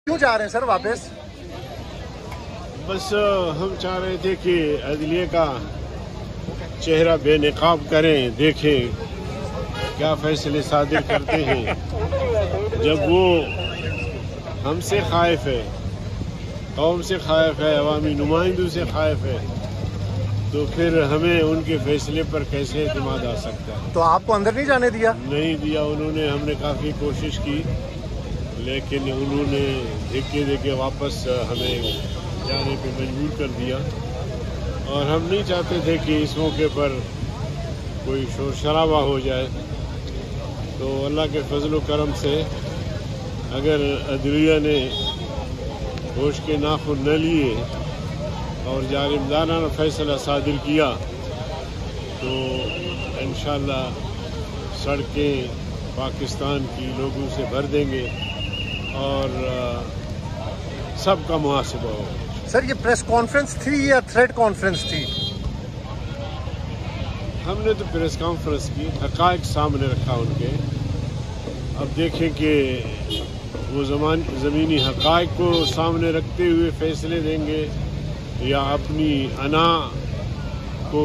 کیوں چاہ رہے ہیں سر واپس؟ بس ہم چاہ رہے تھے کہ عدلیہ کا چہرہ بے نقاب کریں، دیکھیں کیا فیصلے صادر کرتے ہیں۔ جب وہ ہم سے خائف ہے، قوم سے خائف ہے، عوامی نمائندوں سے خائف ہے، تو پھر ہمیں ان کے فیصلے پر کیسے اعتماد آ سکتا ہے؟ تو آپ کو اندر نہیں جانے دیا؟ نہیں دیا انہوں نے، ہم نے کافی کوشش کی لیکن انہوں نے دھکے دے کے واپس ہمیں جانے پہ مجبور کر دیا، اور ہم نہیں چاہتے تھے کہ اس موقع پر کوئی شور شرابہ ہو جائے۔ تو اللہ کے فضل و کرم سے اگر عدلیہ نے ہوش کے ناخن نہ لیے اور جانبدارانہ فیصلہ صادر کیا تو انشاءاللہ سڑکیں پاکستان کی لوگوں سے بھر دیں گے اور سب کا محاسبہ ہوگا۔ سر یہ پریس کانفرنس تھی یا تھریڈ کانفرنس تھی؟ ہم نے تو پریس کانفرنس کی، حقائق سامنے رکھا ان کے۔ اب دیکھیں کہ وہ زمینی حقائق کو سامنے رکھتے ہوئے فیصلے دیں گے یا اپنی انا کو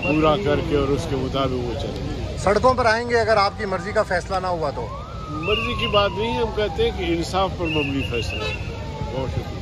پورا کر کے اور اس کے مطابق وہ چلیں گے۔ سڑکوں پر آئیں گے اگر آپ کی مرضی کا فیصلہ نہ ہوا تو؟ مرضی کی بات نہیں، ہم کہتے ہیں کہ انصاف پر مبنی فیصلہ۔ بہت شکریہ۔